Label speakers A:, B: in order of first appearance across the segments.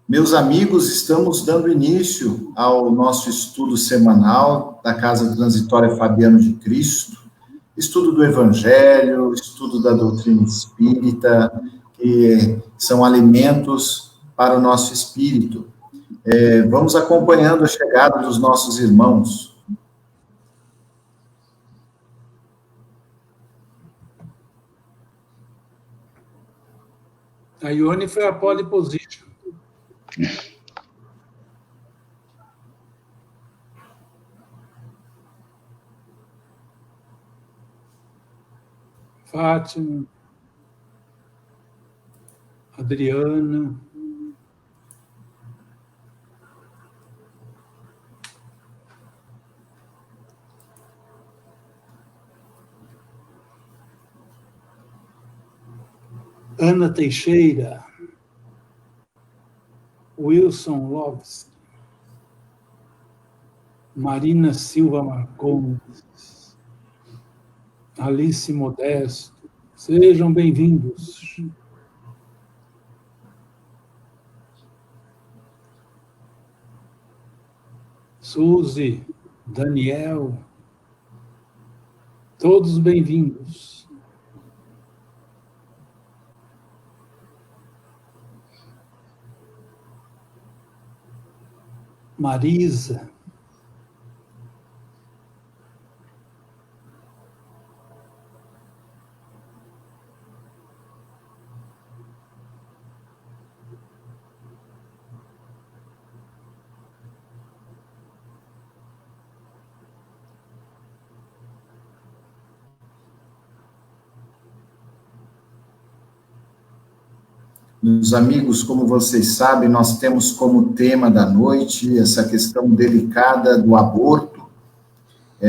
A: Meus amigos, estamos dando início ao nosso estudo semanal da Casa Transitória Fabiano de Cristo, estudo do Evangelho, estudo da doutrina espírita, que são alimentos para o nosso espírito. Vamos acompanhando a chegada dos nossos irmãos.
B: A Ione foi a pole position. Fátima, Adriana, Ana Teixeira, Wilson Loves, Marina Silva Marcondes, Alice Modesto, sejam bem-vindos. Suzy, Daniel, todos bem-vindos. Marisa,
A: Meus amigos, como vocês sabem, nós temos como tema da noite essa questão delicada do aborto,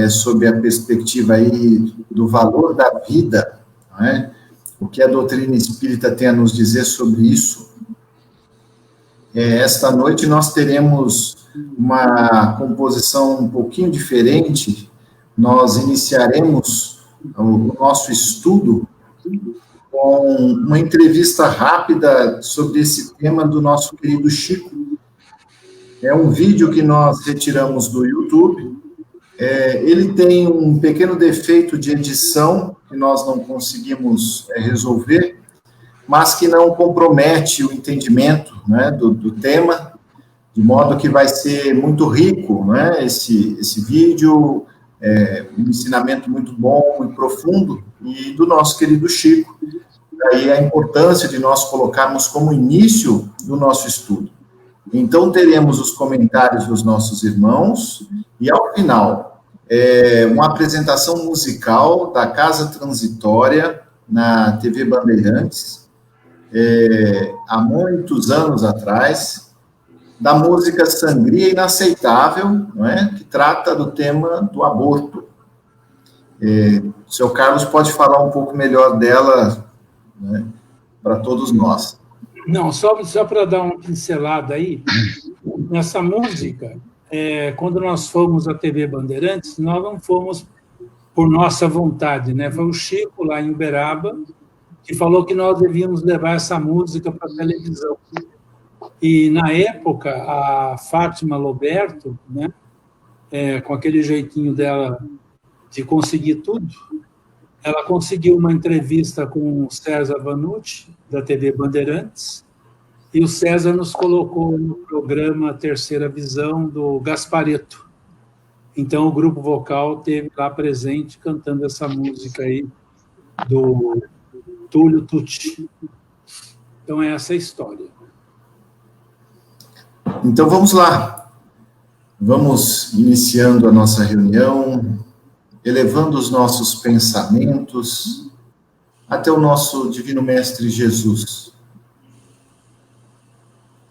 A: sob a perspectiva aí do valor da vida, não é? O que a doutrina espírita tem a nos dizer sobre isso. Esta noite nós teremos uma composição um pouquinho diferente. Nós iniciaremos o nosso estudo com uma entrevista rápida sobre esse tema do nosso querido Chico. É um vídeo que nós retiramos do YouTube. Ele tem um pequeno defeito de edição que nós não conseguimos resolver, mas que não compromete o entendimento, né, do tema, de modo que vai ser muito rico, né, esse vídeo, um ensinamento muito bom e profundo, e do nosso querido Chico. Daí a importância de nós colocarmos como início do nosso estudo. Então, teremos os comentários dos nossos irmãos, e ao final, uma apresentação musical da Casa Transitória na TV Bandeirantes, há muitos anos atrás, da música Sangria Inaceitável, não é? Que trata do tema do aborto. O seu Carlos pode falar um pouco melhor dela, né, para todos nós.
B: Não, só para dar uma pincelada aí, nessa música, quando nós fomos à TV Bandeirantes, nós não fomos por nossa vontade, né? Foi o Chico, lá em Uberaba, que falou que nós devíamos levar essa música para a televisão. E, na época, a Fátima Loberto, né, com aquele jeitinho dela de conseguir tudo, ela conseguiu uma entrevista com o César Vanucci, da TV Bandeirantes, e o César nos colocou no programa Terceira Visão, do Gasparetto. Então, o grupo vocal esteve lá presente, cantando essa música aí, do Túlio Tucci. Então, é essa a história.
A: Então, vamos lá. Vamos iniciando a nossa reunião, elevando os nossos pensamentos até o nosso Divino Mestre Jesus.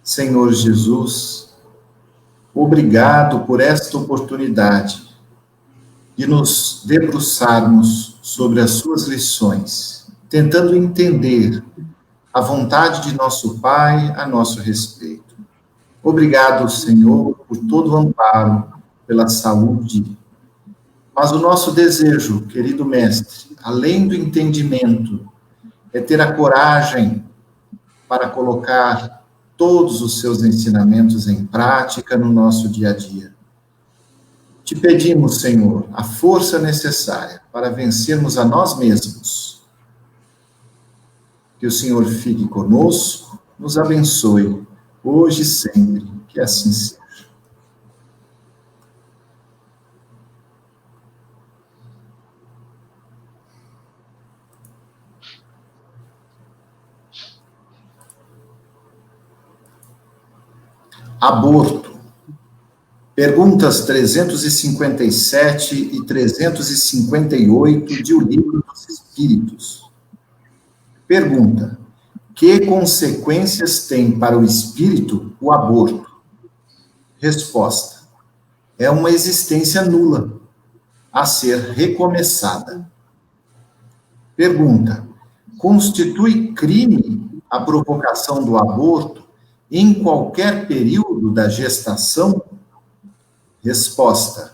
A: Senhor Jesus, obrigado por esta oportunidade de nos debruçarmos sobre as suas lições, tentando entender a vontade de nosso Pai a nosso respeito. Obrigado, Senhor, por todo o amparo, pela saúde. Mas o nosso desejo, querido Mestre, além do entendimento, é ter a coragem para colocar todos os seus ensinamentos em prática no nosso dia a dia. Te pedimos, Senhor, a força necessária para vencermos a nós mesmos. Que o Senhor fique conosco, nos abençoe, hoje e sempre, que assim seja. Aborto. Perguntas 357 e 358 de O Livro dos Espíritos. Pergunta: que consequências tem para o espírito o aborto? Resposta: é uma existência nula, a ser recomeçada. Pergunta: constitui crime a provocação do aborto em qualquer período da gestação? Resposta: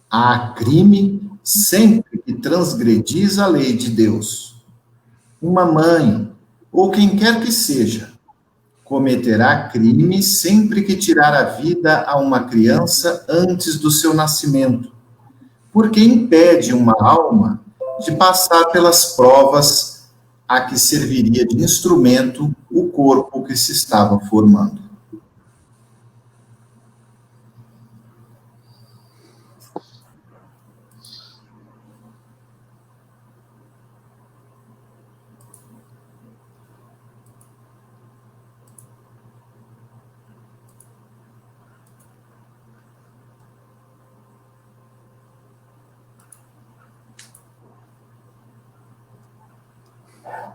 A: há crime sempre que transgredis a lei de Deus. Uma mãe, ou quem quer que seja, cometerá crime sempre que tirar a vida a uma criança antes do seu nascimento, porque impede uma alma de passar pelas provas a que serviria de instrumento o corpo que se estava formando.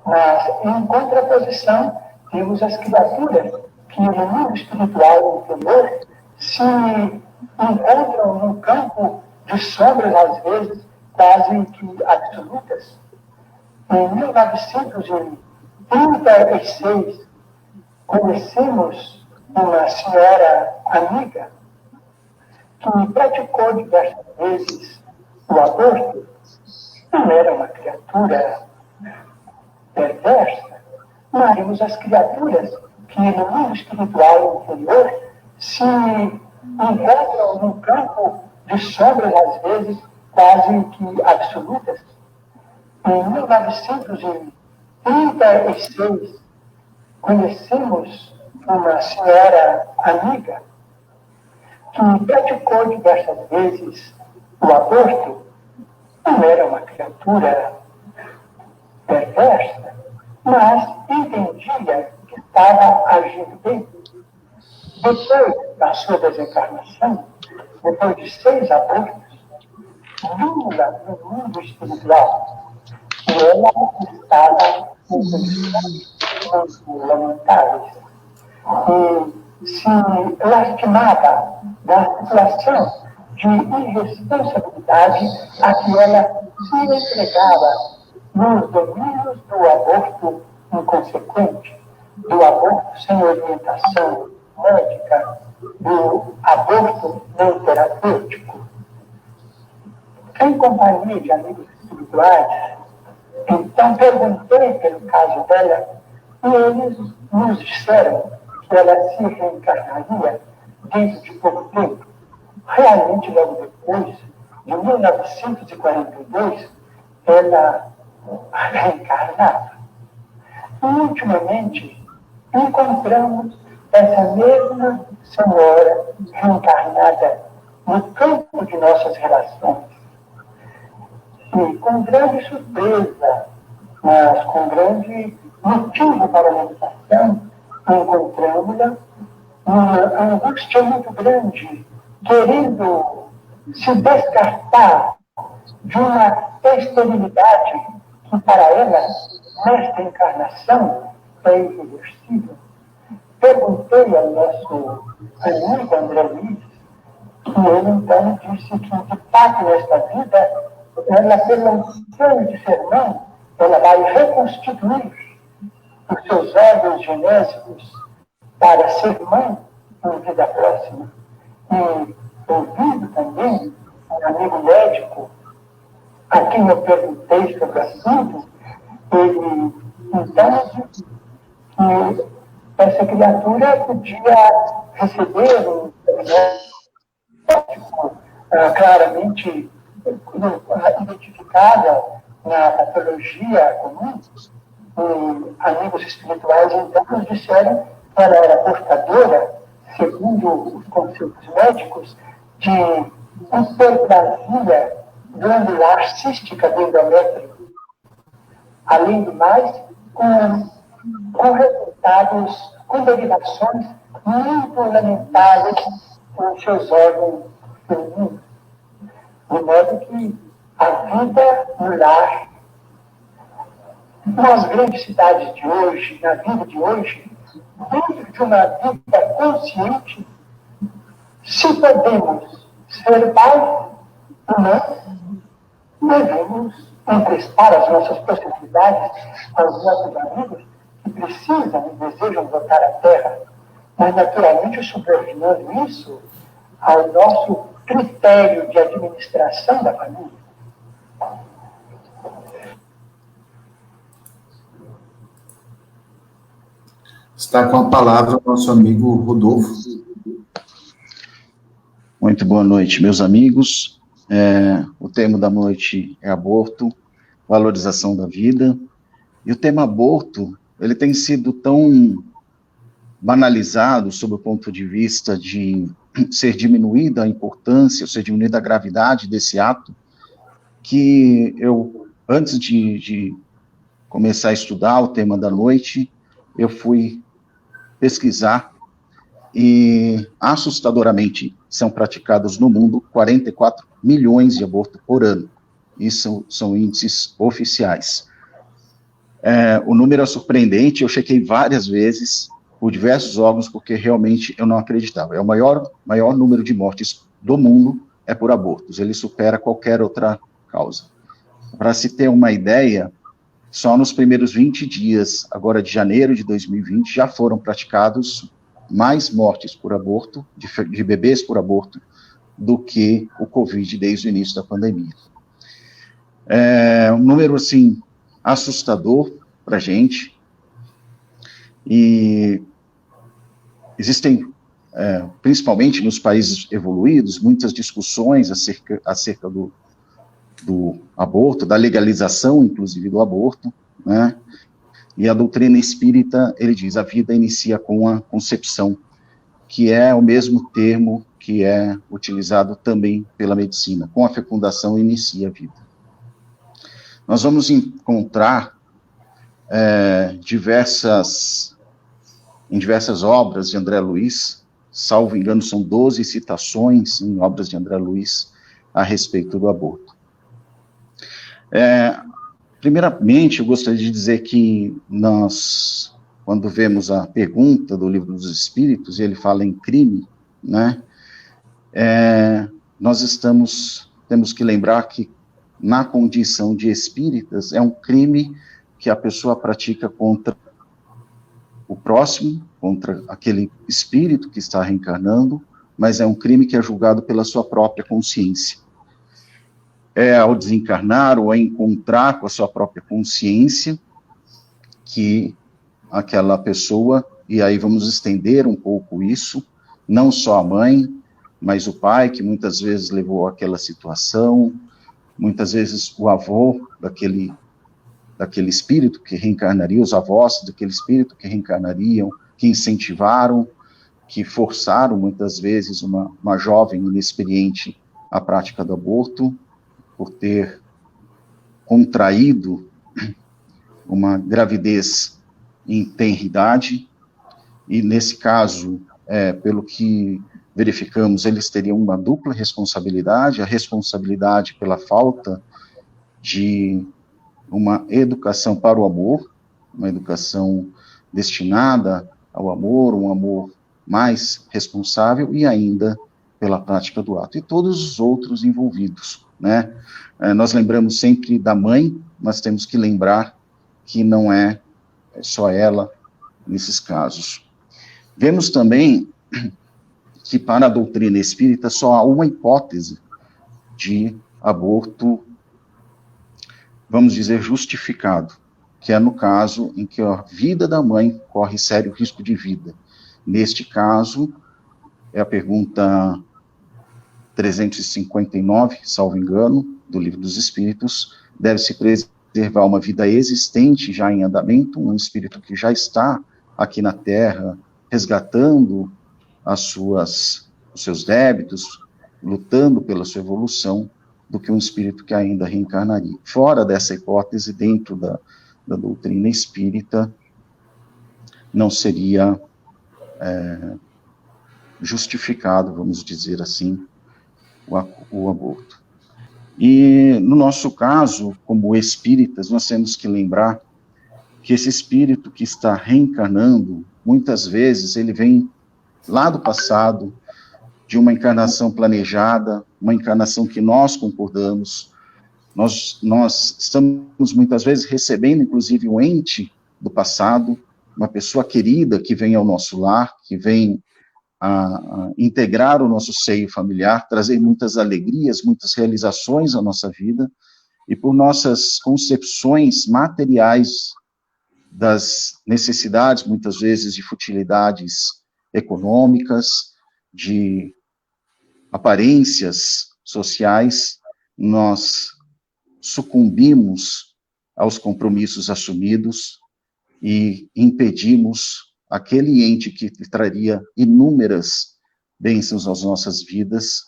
C: Mas, em contraposição, temos as criaturas que, no mundo espiritual inferior, se encontram num campo de sombras, às vezes, quase que absolutas. Em 1936, conhecemos uma senhora amiga que praticou diversas vezes o aborto. Não era uma criatura perversa, mas temos as criaturas que no mundo espiritual inferior se encontram num campo de sombras, às vezes, quase que absolutas. Em 1936, conhecemos uma senhora amiga que praticou diversas vezes o aborto. Não era uma criatura perversa, mas entendia que estava agindo bem. Depois da sua desencarnação, depois de 6 abortos, nula no mundo espiritual, e ela estava em condições muito lamentáveis. E se lastimava da situação de irresponsabilidade a que ela se entregava nos domínios do aborto inconsequente, do aborto sem orientação médica, do aborto não terapêutico. Em companhia de amigos espirituais, então perguntei pelo caso dela e eles nos disseram que ela se reencarnaria dentro de pouco tempo. Realmente, logo depois, de 1942, ela reencarnava. E, ultimamente, encontramos essa mesma senhora reencarnada no campo de nossas relações. E com grande surpresa, mas com grande motivo para a meditação, encontramos-la uma angústia muito grande, querendo se descartar de uma esterilidade que para ela, nesta encarnação, é irreversível. Perguntei ao nosso amigo André Luiz, e ele então disse que, de fato, nesta vida, ela, pelo plano de ser mãe, ela vai reconstituir os seus órgãos genésicos para ser mãe em vida próxima. E ouvindo também um amigo médico, a quem eu perguntei sobre o assunto, ele então disse que essa criatura podia receber um diagnóstico claramente identificada na patologia comum. E amigos espirituais então nos disseram que ela era portadora, segundo os conselhos médicos, de hiperplasia glandular cística do endométrio. Além do mais, com resultados, com derivações muito lamentáveis nos seus órgãos femininos. De modo que a vida no lar, nas grandes cidades de hoje, na vida de hoje, dentro de uma vida consciente, se podemos ser pais ou não, devemos emprestar as nossas possibilidades aos nossos amigos que precisam e desejam voltar à Terra, mas naturalmente subordinando isso ao nosso critério de administração da família.
A: Está com a palavra o nosso amigo Rodolfo.
D: Muito boa noite, meus amigos. O tema da noite é aborto, valorização da vida. E o tema aborto, ele tem sido tão banalizado sob o ponto de vista de ser diminuída a importância, ser diminuída a gravidade desse ato, que eu, antes de começar a estudar o tema da noite, eu fui pesquisar e, assustadoramente, são praticados no mundo 44 milhões de abortos por ano. Isso são índices oficiais. O número é surpreendente, eu chequei várias vezes, por diversos órgãos, porque realmente eu não acreditava. É o maior número de mortes do mundo é por abortos, ele supera qualquer outra causa. Para se ter uma ideia, só nos primeiros 20 dias, agora de janeiro de 2020, já foram praticados mais mortes por aborto, de bebês por aborto, do que o Covid desde o início da pandemia. Um número, assim, assustador para a gente, e existem, principalmente nos países evoluídos, muitas discussões acerca do aborto, da legalização, inclusive, do aborto, né? E a doutrina espírita, ele diz, a vida inicia com a concepção, que é o mesmo termo que é utilizado também pela medicina. Com a fecundação inicia a vida. Nós vamos encontrar em diversas obras de André Luiz, salvo engano, são 12 citações em obras de André Luiz a respeito do aborto. Primeiramente, eu gostaria de dizer que nós, quando vemos a pergunta do Livro dos Espíritos, e ele fala em crime, né, nós temos que lembrar que, na condição de espíritas, é um crime que a pessoa pratica contra o próximo, contra aquele espírito que está reencarnando, mas é um crime que é julgado pela sua própria consciência. Ao desencarnar ou a encontrar com a sua própria consciência que aquela pessoa, e aí vamos estender um pouco isso, não só a mãe, mas o pai, que muitas vezes levou àquela situação, muitas vezes o avô daquele espírito que reencarnaria, os avós daquele espírito que reencarnariam, que incentivaram, que forçaram muitas vezes uma jovem inexperiente à prática do aborto, por ter contraído uma gravidez em tenridade, e nesse caso, pelo que verificamos, eles teriam uma dupla responsabilidade, a responsabilidade pela falta de uma educação para o amor, uma educação destinada ao amor, um amor mais responsável, e ainda pela prática do ato, e todos os outros envolvidos, né? Nós lembramos sempre da mãe, mas temos que lembrar que não é só ela nesses casos. Vemos também que para a doutrina espírita só há uma hipótese de aborto, vamos dizer, justificado, que é no caso em que a vida da mãe corre sério risco de vida. Neste caso, é a pergunta 359, salvo engano, do Livro dos Espíritos, deve-se preservar uma vida existente já em andamento, um espírito que já está aqui na Terra, resgatando os seus débitos, lutando pela sua evolução, do que um espírito que ainda reencarnaria. Fora dessa hipótese, dentro da doutrina espírita, não seria justificado, vamos dizer assim, o aborto. E, no nosso caso, como espíritas, nós temos que lembrar que esse espírito que está reencarnando, muitas vezes, ele vem lá do passado, de uma encarnação planejada, uma encarnação que nós concordamos. Nós estamos, muitas vezes, recebendo, inclusive, um ente do passado, uma pessoa querida que vem ao nosso lar, que vem a integrar o nosso seio familiar, trazer muitas alegrias, muitas realizações à nossa vida, e por nossas concepções materiais das necessidades, muitas vezes, de futilidades econômicas, de aparências sociais, nós sucumbimos aos compromissos assumidos e impedimos aquele ente que traria inúmeras bênçãos às nossas vidas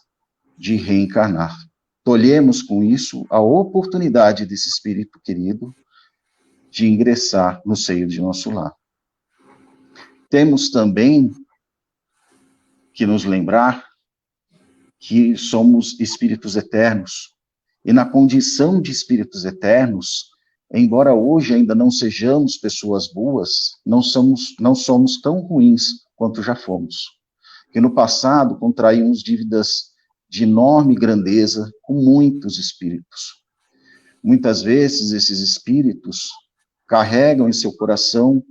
D: de reencarnar. Tolhemos com isso a oportunidade desse espírito querido de ingressar no seio de nosso lar. Temos também que nos lembrar que somos espíritos eternos, e na condição de espíritos eternos, embora hoje ainda não sejamos pessoas boas, não somos tão ruins quanto já fomos. Que no passado contraímos dívidas de enorme grandeza com muitos espíritos. Muitas vezes esses espíritos carregam em seu coração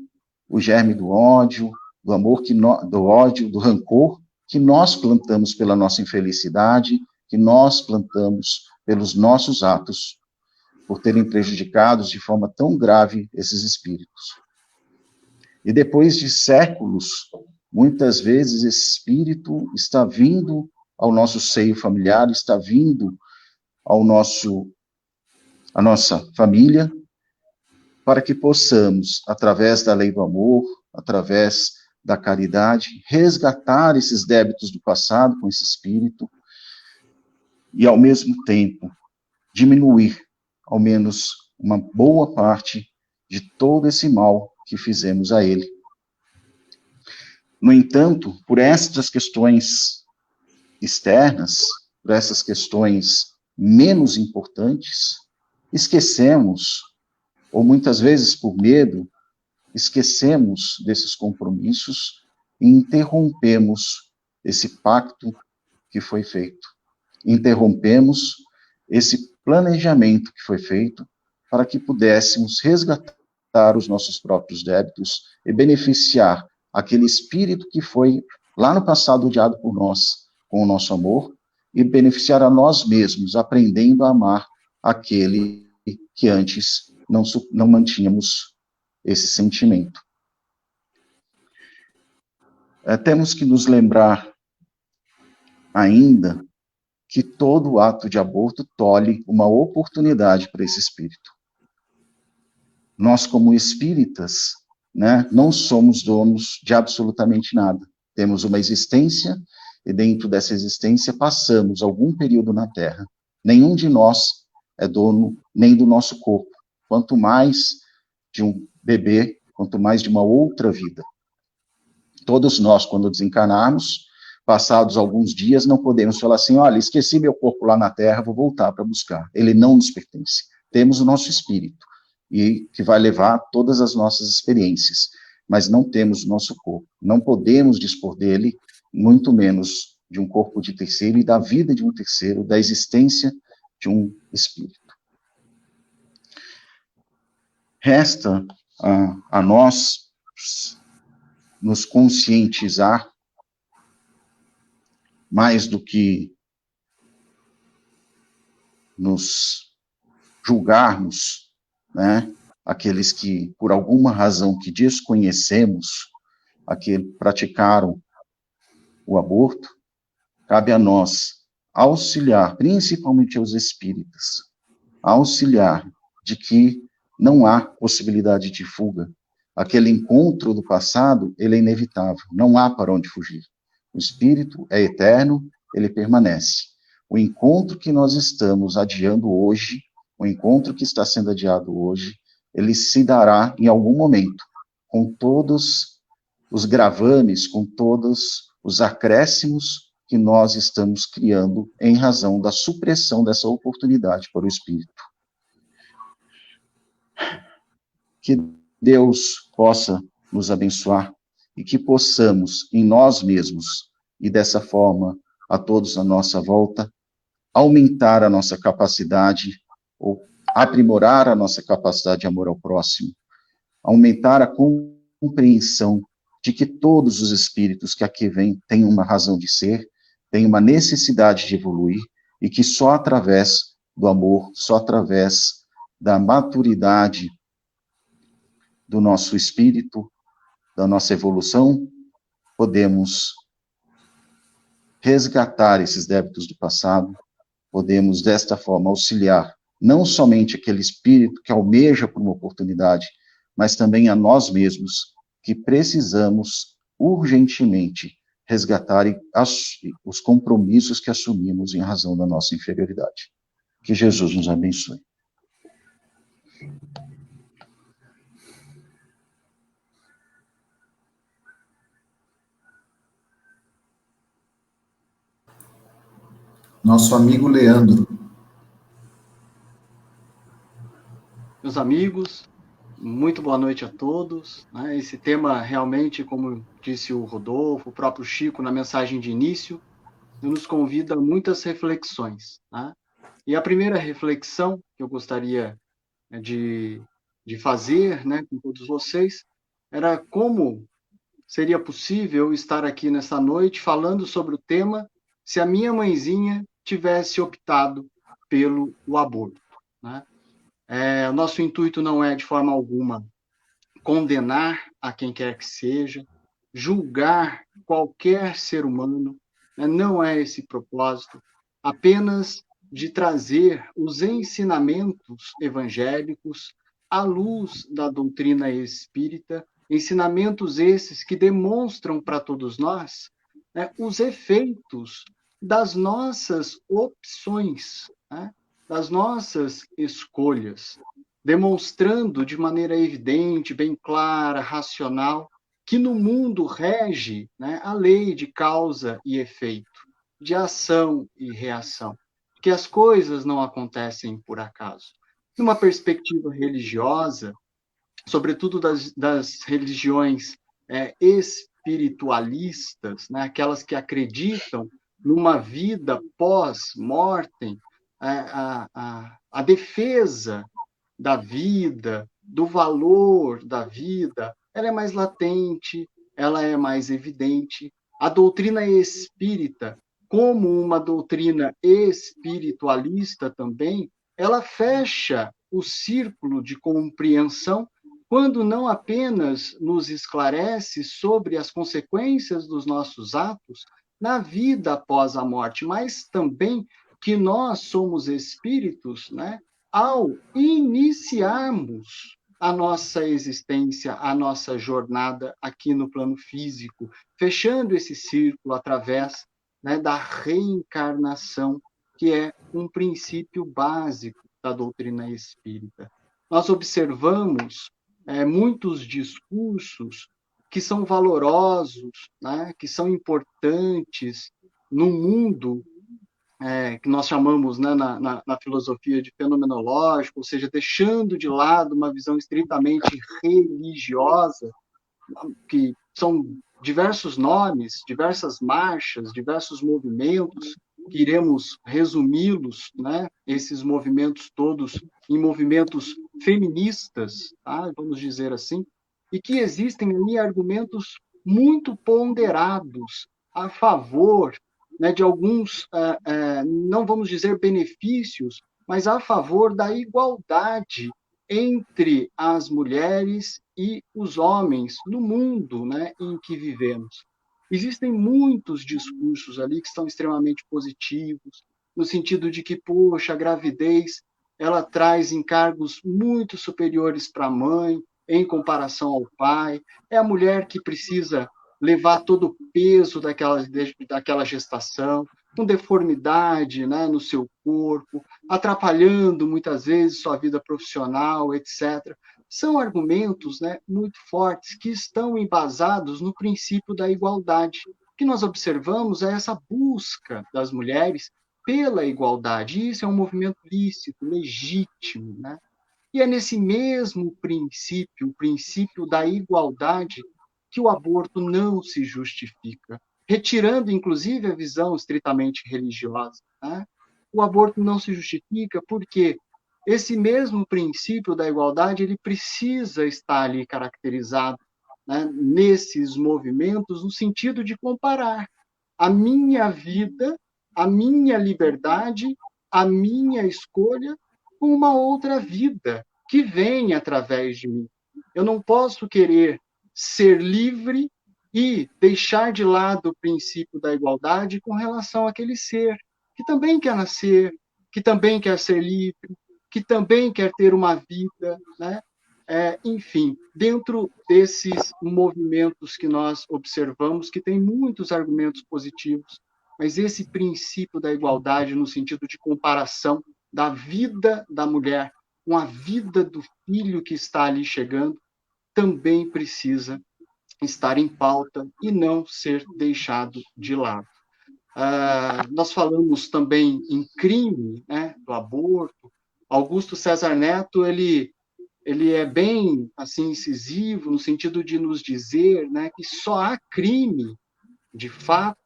D: o germe do ódio, do amor, do ódio, do rancor, que nós plantamos pela nossa infelicidade, que nós plantamos pelos nossos atos, por terem prejudicado de forma tão grave esses espíritos. E depois de séculos, muitas vezes esse espírito está vindo ao nosso seio familiar, está vindo à nossa família, para que possamos, através da lei do amor, através da caridade, resgatar esses débitos do passado com esse espírito e, ao mesmo tempo, diminuir, ao menos, uma boa parte de todo esse mal que fizemos a ele. No entanto, por estas questões externas, por essas questões menos importantes, esquecemos, ou muitas vezes por medo, esquecemos desses compromissos e interrompemos esse pacto que foi feito. Interrompemos esse planejamento que foi feito para que pudéssemos resgatar os nossos próprios débitos e beneficiar aquele espírito que foi lá no passado odiado por nós com o nosso amor e beneficiar a nós mesmos, aprendendo a amar aquele que antes não mantínhamos esse sentimento. Temos que nos lembrar ainda que todo ato de aborto tolhe uma oportunidade para esse espírito. Nós, como espíritas, não somos donos de absolutamente nada. Temos uma existência, e dentro dessa existência passamos algum período na Terra. Nenhum de nós é dono nem do nosso corpo, quanto mais de um bebê, quanto mais de uma outra vida. Todos nós, quando desencarnarmos, passados alguns dias, não podemos falar assim, olha, esqueci meu corpo lá na Terra, vou voltar para buscar. Ele não nos pertence. Temos o nosso espírito, e que vai levar todas as nossas experiências, mas não temos o nosso corpo. Não podemos dispor dele, muito menos de um corpo de terceiro e da vida de um terceiro, da existência de um espírito. Resta a nós nos conscientizar mais do que nos julgarmos, aqueles que, por alguma razão que desconhecemos, praticaram o aborto, cabe a nós auxiliar, principalmente aos espíritas, auxiliar de que não há possibilidade de fuga. Aquele encontro do passado, ele é inevitável, não há para onde fugir. O espírito é eterno, ele permanece. O encontro que nós estamos adiando hoje, o encontro que está sendo adiado hoje, ele se dará em algum momento, com todos os gravames, com todos os acréscimos que nós estamos criando em razão da supressão dessa oportunidade para o espírito. Que Deus possa nos abençoar e que possamos, em nós mesmos, e dessa forma, a todos à nossa volta, aumentar a nossa capacidade, ou aprimorar a nossa capacidade de amor ao próximo, aumentar a compreensão de que todos os espíritos que aqui vêm têm uma razão de ser, têm uma necessidade de evoluir, e que só através do amor, só através da maturidade do nosso espírito, da nossa evolução, podemos resgatar esses débitos do passado, podemos, desta forma, auxiliar não somente aquele espírito que almeja por uma oportunidade, mas também a nós mesmos, que precisamos urgentemente resgatar os compromissos que assumimos em razão da nossa inferioridade. Que Jesus nos abençoe.
A: Nosso amigo Leandro.
E: Meus amigos, muito boa noite a todos. Esse tema realmente, como disse o Rodolfo, o próprio Chico na mensagem de início, nos convida a muitas reflexões. E a primeira reflexão que eu gostaria de fazer, com todos vocês, era como seria possível estar aqui nessa noite falando sobre o tema se a minha mãezinha tivesse optado pelo aborto. O nosso intuito não é, de forma alguma, condenar a quem quer que seja, julgar qualquer ser humano, não é esse propósito, apenas de trazer os ensinamentos evangélicos à luz da doutrina espírita, ensinamentos esses que demonstram para todos nós os efeitos das nossas opções, das nossas escolhas, demonstrando de maneira evidente, bem clara, racional, que no mundo rege a lei de causa e efeito, de ação e reação, que as coisas não acontecem por acaso. Numa perspectiva religiosa, sobretudo das religiões espiritualistas, aquelas que acreditam numa vida pós-mortem, a defesa da vida, do valor da vida, ela é mais latente, ela é mais evidente. A doutrina espírita, como uma doutrina espiritualista também, ela fecha o círculo de compreensão quando não apenas nos esclarece sobre as consequências dos nossos atos na vida após a morte, mas também que nós somos espíritos, ao iniciarmos a nossa existência, a nossa jornada aqui no plano físico, fechando esse círculo através da reencarnação, que é um princípio básico da doutrina espírita. Nós observamos muitos discursos que são valorosos, que são importantes no mundo que nós chamamos na filosofia de fenomenológico, ou seja, deixando de lado uma visão estritamente religiosa, que são diversos nomes, diversas marchas, diversos movimentos, que iremos resumi-los, esses movimentos todos, em movimentos feministas, vamos dizer assim, e que existem ali argumentos muito ponderados a favor de alguns, não vamos dizer benefícios, mas a favor da igualdade entre as mulheres e os homens no mundo, né, em que vivemos. Existem muitos discursos ali que são extremamente positivos, no sentido de que, poxa, a gravidez, ela traz encargos muito superiores para a mãe, em comparação ao pai. É a mulher que precisa levar todo o peso daquela gestação, com deformidade, né, no seu corpo, atrapalhando muitas vezes sua vida profissional, etc. São argumentos, né, muito fortes que estão embasados no princípio da igualdade. O que nós observamos é essa busca das mulheres pela igualdade. E isso é um movimento lícito, legítimo, né? E é nesse mesmo princípio, o princípio da igualdade, que o aborto não se justifica, retirando, inclusive, a visão estritamente religiosa, né? O aborto não se justifica porque esse mesmo princípio da igualdade ele precisa estar ali caracterizado, né, nesses movimentos, no sentido de comparar a minha vida, a minha liberdade, a minha escolha com uma outra vida que vem através de mim. Eu não posso querer ser livre e deixar de lado o princípio da igualdade com relação àquele ser que também quer nascer, que também quer ser livre, que também quer ter uma vida, né? Enfim, dentro desses movimentos que nós observamos, que tem muitos argumentos positivos, mas esse princípio da igualdade no sentido de comparação da vida da mulher com a vida do filho que está ali chegando, também precisa estar em pauta e não ser deixado de lado. Nós falamos também em crime, né, do aborto. Augusto César Neto, ele é bem assim incisivo no sentido de nos dizer, né, que só há crime, de fato,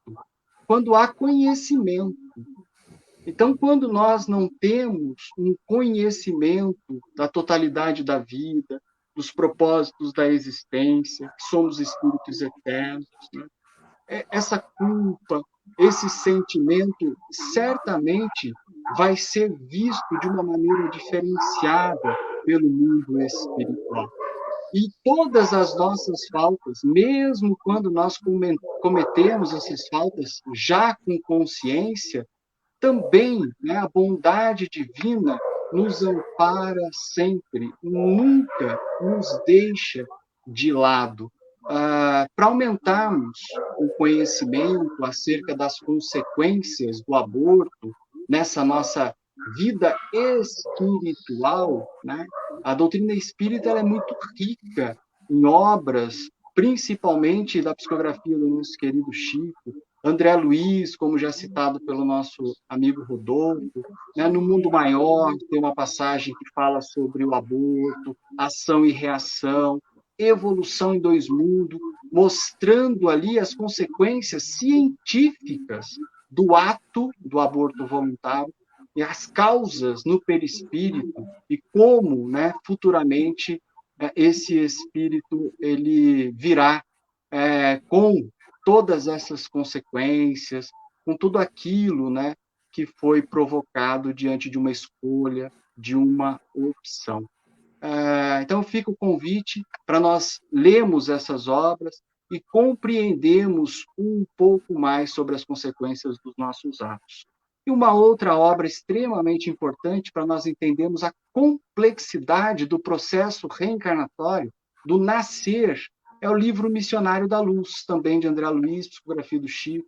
E: quando há conhecimento. Então, quando nós não temos um conhecimento da totalidade da vida, dos propósitos da existência, que somos espíritos eternos, né? Essa culpa, esse sentimento, certamente vai ser visto de uma maneira diferenciada pelo mundo espiritual. E todas as nossas faltas, mesmo quando nós cometemos essas faltas já com consciência, também, né, a bondade divina nos ampara sempre, nunca nos deixa de lado. Para aumentarmos o conhecimento acerca das consequências do aborto nessa nossa vida espiritual, né, a doutrina espírita ela é muito rica em obras, principalmente da psicografia do nosso querido Chico, André Luiz, como já citado pelo nosso amigo Rodolfo, né? No Mundo Maior tem uma passagem que fala sobre o aborto, ação e reação, evolução em dois mundos, mostrando ali as consequências científicas do ato do aborto voluntário e as causas no perispírito e como, né, futuramente esse espírito ele virá com todas essas consequências, com tudo aquilo, né, que foi provocado diante de uma escolha, de uma opção. Então, fica o convite para nós lermos essas obras e compreendermos um pouco mais sobre as consequências dos nossos atos. E uma outra obra extremamente importante para nós entendermos a complexidade do processo reencarnatório, do nascer, é o livro Missionário da Luz, também de André Luiz, psicografia do Chico,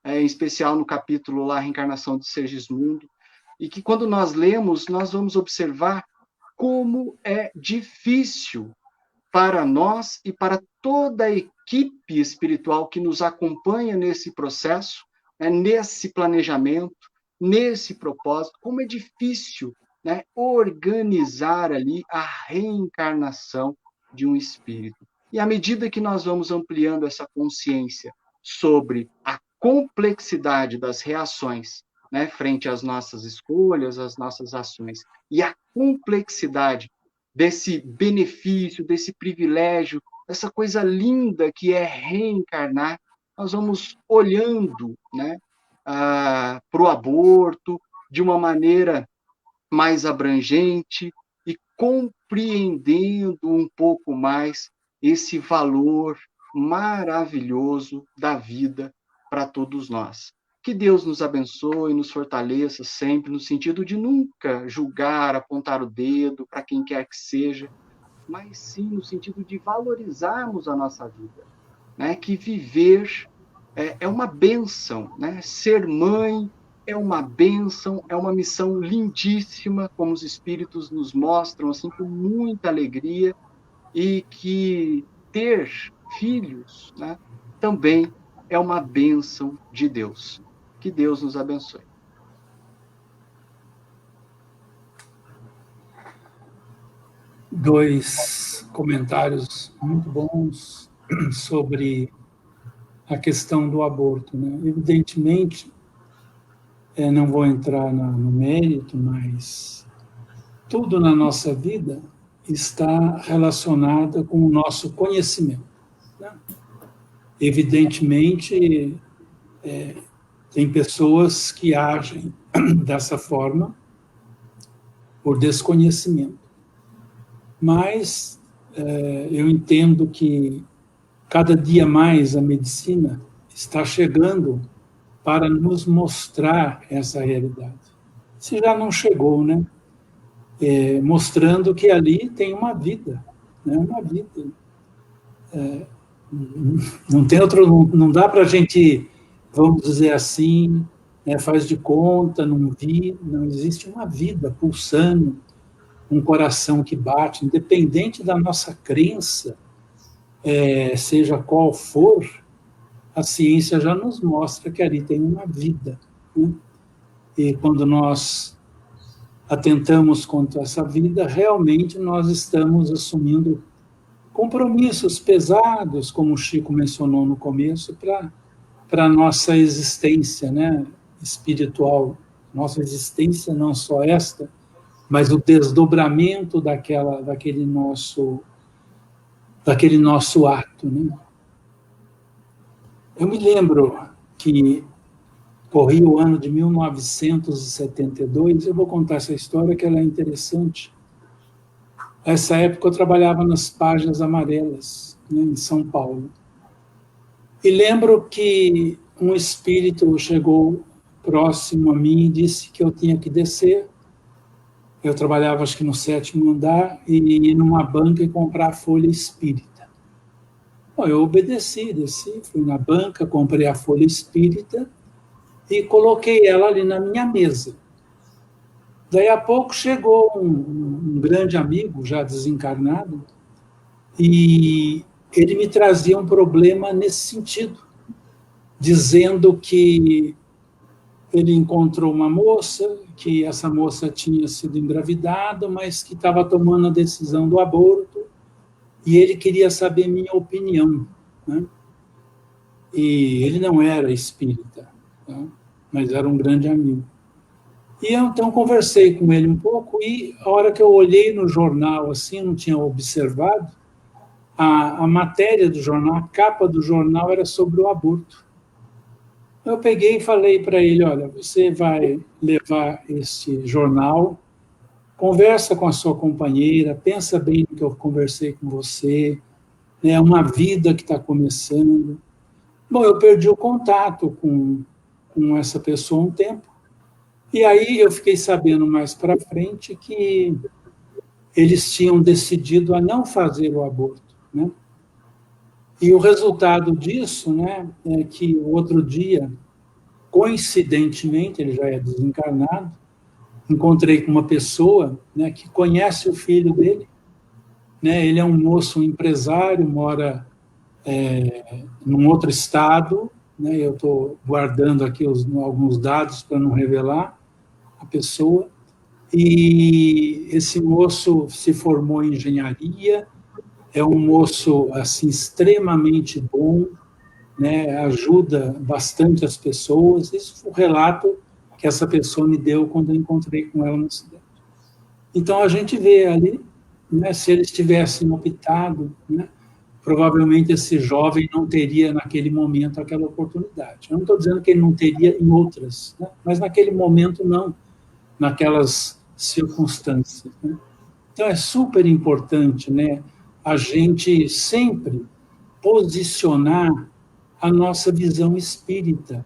E: em especial no capítulo lá, Reencarnação de Segismundo, e que quando nós lemos, nós vamos observar como é difícil para nós e para toda a equipe espiritual que nos acompanha nesse processo, nesse planejamento, nesse propósito, como é difícil, né, organizar ali a reencarnação de um espírito. E à medida que nós vamos ampliando essa consciência sobre a complexidade das reações, né, frente às nossas escolhas, às nossas ações, e a complexidade desse benefício, desse privilégio, essa coisa linda que é reencarnar, nós vamos olhando, né, para o aborto de uma maneira mais abrangente e compreendendo um pouco mais esse valor maravilhoso da vida para todos nós. Que Deus nos abençoe e nos fortaleça sempre, no sentido de nunca julgar, apontar o dedo para quem quer que seja, mas sim no sentido de valorizarmos a nossa vida, né? Que viver é uma bênção, né? Ser mãe é uma bênção, é uma missão lindíssima, como os Espíritos nos mostram, assim, com muita alegria, e que ter filhos, né, também é uma bênção de Deus. Que Deus nos abençoe.
B: Dois comentários muito bons sobre a questão do aborto, né? Evidentemente, não vou entrar no mérito, mas tudo na nossa vida está relacionado com o nosso conhecimento, né? Evidentemente, tem pessoas que agem dessa forma por desconhecimento, mas eu entendo que cada dia mais a medicina está chegando para nos mostrar essa realidade. Se já não chegou, né? Mostrando que ali tem uma vida, né? Uma vida. Não tem outro, não dá para a gente, vamos dizer assim, né, faz de conta, não existe uma vida pulsando, um coração que bate, independente da nossa crença, seja qual for, a ciência já nos mostra que ali tem uma vida, né? E quando nós atentamos contra essa vida, realmente nós estamos assumindo compromissos pesados, como o Chico mencionou no começo, para a nossa existência, né, espiritual. Nossa existência, não só esta, mas o desdobramento daquele nosso ato, né? Eu me lembro que corria o ano de 1972, eu vou contar essa história que ela é interessante. Nessa época eu trabalhava nas Páginas Amarelas, né, em São Paulo. E lembro que um espírito chegou próximo a mim e disse que eu tinha que descer. Eu trabalhava, acho que no 7º andar, e ir numa banca e comprar a Folha Espírita. Bom, eu obedeci, desci, fui na banca, comprei a Folha Espírita e coloquei ela ali na minha mesa. Daí a pouco chegou um grande amigo, já desencarnado, e ele me trazia um problema nesse sentido, dizendo que ele encontrou uma moça, que essa moça tinha sido engravidada, mas que estava tomando a decisão do aborto, e ele queria saber minha opinião, né? E ele não era espírita, tá? Mas era um grande amigo. E eu, então, conversei com ele um pouco, e a hora que eu olhei no jornal, assim, eu não tinha observado, a matéria do jornal, a capa do jornal era sobre o aborto. Eu peguei e falei para ele, olha, você vai levar esse jornal, conversa com a sua companheira, pensa bem no que eu conversei com você, é uma vida que está começando. Bom, eu perdi o contato com essa pessoa um tempo, e aí eu fiquei sabendo mais para frente que eles tinham decidido a não fazer o aborto, né? E o resultado disso, né, é que o outro dia, coincidentemente, ele já é desencarnado, encontrei com uma pessoa, né, que conhece o filho dele, né, ele é um moço, um empresário, mora num outro estado, né, eu estou guardando aqui alguns dados para não revelar a pessoa, e esse moço se formou em engenharia, é um moço assim, extremamente bom, né, ajuda bastante as pessoas. Isso foi o relato que essa pessoa me deu quando eu encontrei com ela na cidade. Então, a gente vê ali, né, se eles tivessem optado, né, provavelmente esse jovem não teria, naquele momento, aquela oportunidade. Eu não estou dizendo que ele não teria em outras, né, mas naquele momento não, naquelas circunstâncias, né? Então, é super importante, né, a gente sempre posicionar a nossa visão espírita,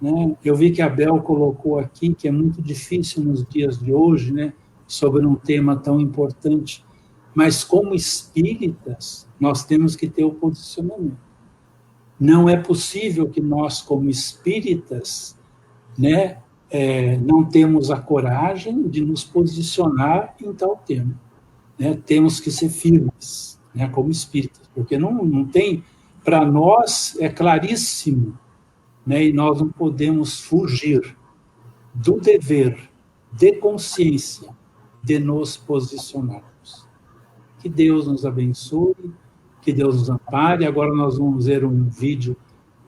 B: né? Eu vi que a Bel colocou aqui que é muito difícil nos dias de hoje, né, sobre um tema tão importante, mas como espíritas, nós temos que ter o posicionamento. Não é possível que nós, como espíritas, né, não temos a coragem de nos posicionar em tal tema, né? Temos que ser firmes, né, como espíritas, porque não tem, para nós é claríssimo, né, e nós não podemos fugir do dever de consciência de nos posicionarmos. Que Deus nos abençoe, que Deus nos ampare. Agora nós vamos ver um vídeo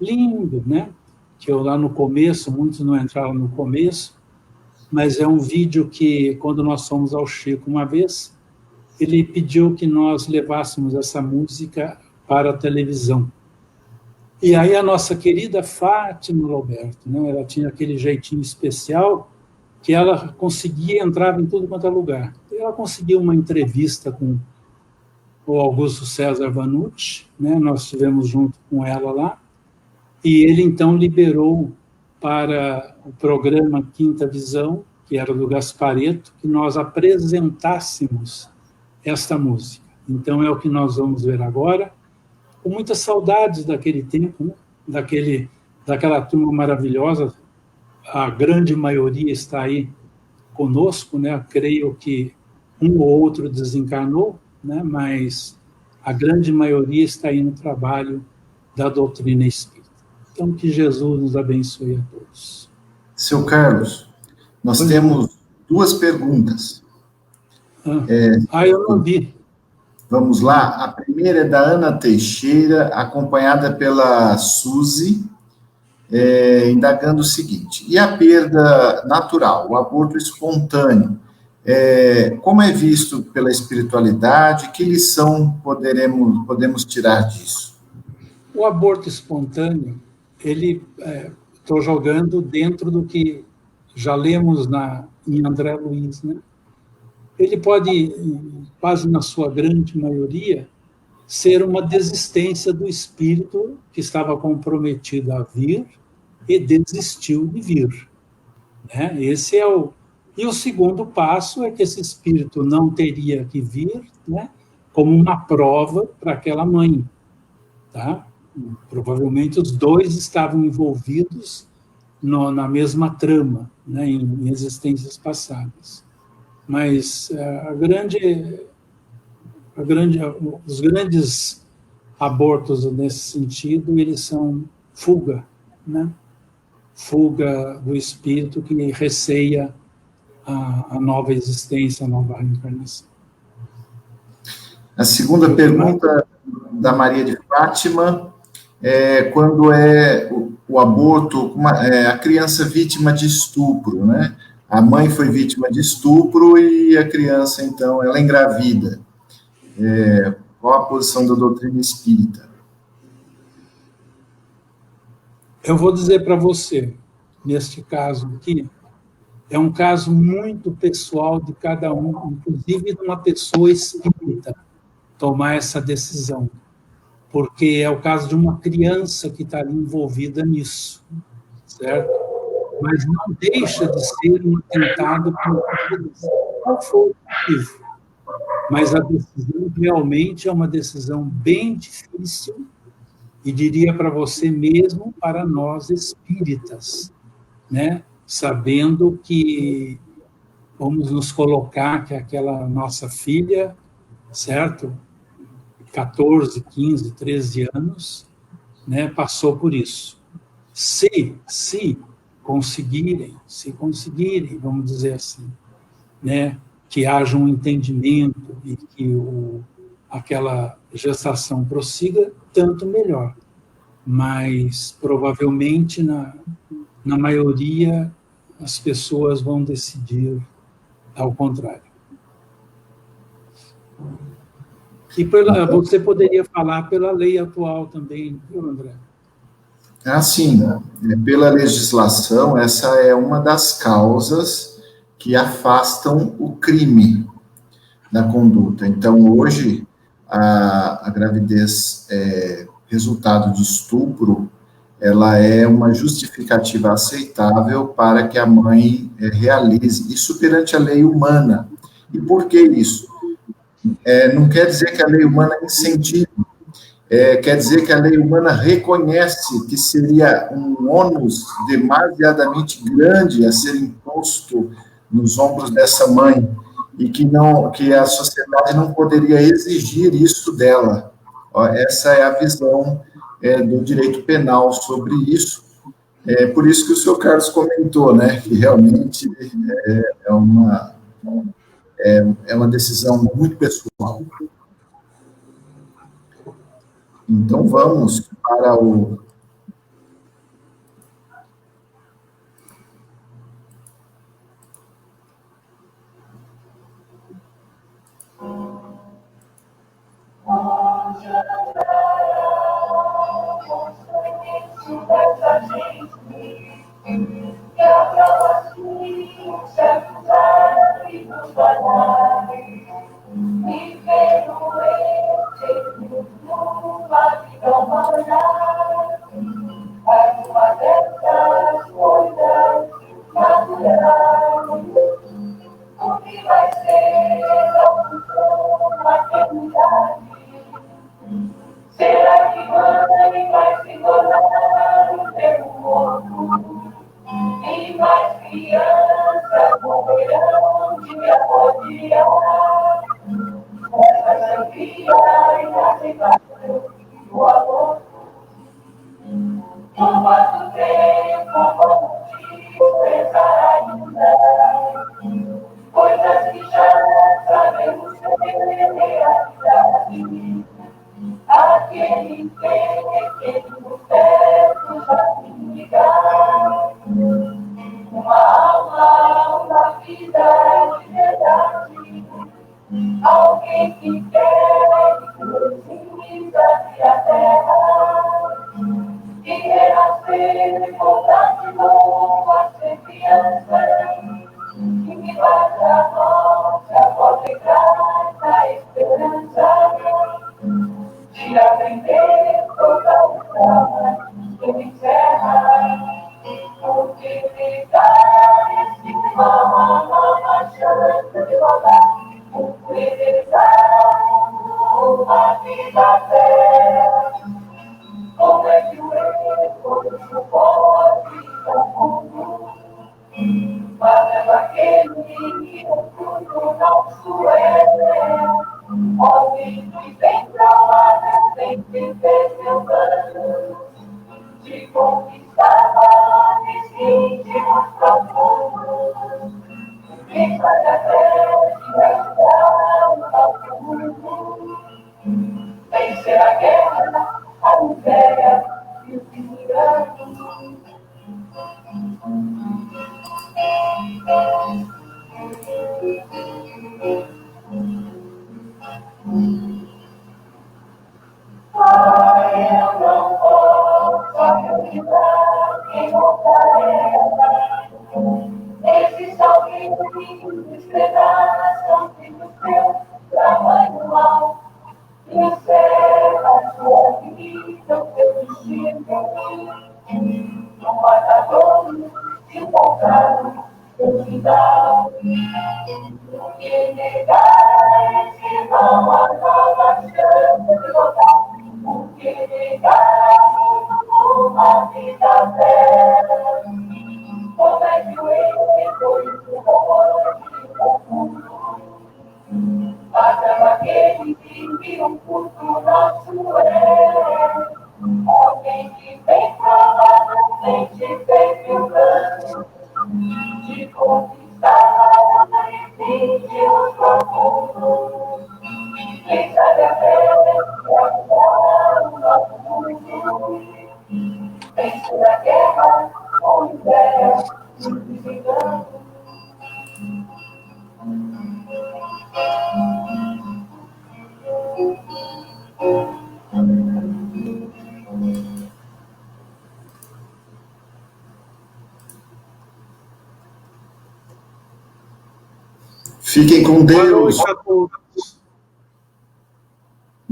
B: lindo, né? Que eu lá no começo, muitos não entraram no começo, mas é um vídeo que, quando nós fomos ao Chico uma vez, ele pediu que nós levássemos essa música para a televisão. E aí a nossa querida Fátima Loberto, né? Ela tinha aquele jeitinho especial que ela conseguia entrar em tudo quanto é lugar. Ela conseguiu uma entrevista com o Augusto César Vanucci, né? Nós estivemos junto com ela lá, e ele então liberou para o programa Quinta Visão, que era do Gasparetto, que nós apresentássemos esta música. Então é o que nós vamos ver agora, com muitas saudades daquele tempo, né? Daquela turma maravilhosa. A grande maioria está aí conosco, né? Creio que um ou outro desencarnou, né? Mas a grande maioria está aí no trabalho da doutrina espírita. Então, que Jesus nos abençoe a todos.
A: Seu Carlos, nós temos duas perguntas.
B: Eu não vi.
A: Vamos lá. A primeira é da Ana Teixeira, acompanhada pela Suzy, indagando o seguinte: e a perda natural, o aborto espontâneo, como é visto pela espiritualidade? Que lição podemos tirar disso?
B: O aborto espontâneo, estou jogando dentro do que já lemos em André Luiz, né? Ele pode, quase na sua grande maioria, ser uma desistência do espírito que estava comprometido a vir e desistiu de vir, né? Esse é E o segundo passo é que esse espírito não teria que vir, né, como uma prova para aquela mãe, tá? Provavelmente os dois estavam envolvidos na mesma trama, né, em existências passadas. Mas os grandes abortos nesse sentido, eles são fuga, né? Fuga do espírito que receia a nova existência, a nova reencarnação.
A: A segunda pergunta da Maria de Fátima é quando é o aborto, a criança vítima de estupro, né? A mãe foi vítima de estupro e a criança, então, ela engravida. Qual a posição da doutrina espírita?
B: Eu vou dizer para você, neste caso aqui, é um caso muito pessoal de cada um, inclusive de uma pessoa espírita, tomar essa decisão, porque é o caso de uma criança que está ali envolvida nisso, certo? Mas não deixa de ser um atentado contra qual for o motivo. Mas a decisão realmente é uma decisão bem difícil, e diria para você mesmo, para nós espíritas, né? Sabendo que vamos nos colocar que aquela nossa filha, certo? 14, 15, 13 anos, né? Passou por isso. Se conseguirem, vamos dizer assim, né? Que haja um entendimento e que aquela gestação prossiga, tanto melhor. Mas, provavelmente, na maioria, as pessoas vão decidir ao contrário. E você poderia falar pela lei atual também, viu, André?
A: Sim, pela legislação, essa é uma das causas que afastam o crime. na conduta. Então, hoje, a gravidez resultado de estupro, ela é uma justificativa aceitável para que a mãe realize isso perante a lei humana. E por que isso? Não quer dizer que a lei humana incentiva, quer dizer que a lei humana reconhece que seria um ônus demasiadamente grande a ser imposto nos ombros dessa mãe e que a sociedade não poderia exigir isso dela. Essa é a visão do direito penal sobre isso. Por isso que o senhor Carlos comentou, né, que realmente é uma decisão muito pessoal. Então, vamos para o...
F: Será que mãe vai se tornar um termo morto? E mais crianças morrerão dia após dia. Essa sangria inaceitável do aborto. Por quanto tempo vamos desprezar ainda coisas que já sabemos ser realidade? Aquele que no teto já me ligar, uma alma, uma vida de verdade, alguém que quer que desce a terra, que renascer, voltar de novo a ser criança, que me bate a morte, a pobre graça, esperança, de aprender toda o trauma que me encerra, porque ficar em cima uma chance de voltar, porque desejar uma vida bela. Como é que o erro pode dar mundo, fazendo aquele que o fruto nosso ouvindo e bem provavelmente fez meu plano de conquistar valores íntimos profundos, e faz até de ajudar o nosso mundo, vencer a guerra, a miséria e o desengano. Eu não posso acreditar que voltarei. Esses salgueiros despedaçam do seu tamanho mal. E o céu, a sua vida, o seu destino. Um matador de um bocado de final. O que negar esse não a nova chance de voltar. O que negar uma vida bela. Como é que o erro foi o mundo? Matando aquele que viu um curto nosso alguém que bem provavelmente teve o plano de conquistar e os profundos. Quem sabe até guardar o nosso mundo, vencer a guerra com ideia e desengano.
A: Fiquem com Deus.
B: Boa noite a todos.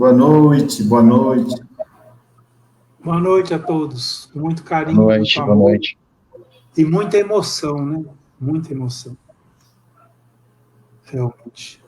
A: Boa noite, boa noite.
B: Boa noite a todos. Com muito carinho,
D: Boa noite,
B: muito
D: boa
B: amor.
D: noite.
B: E muita emoção, né? Muita emoção. Realmente.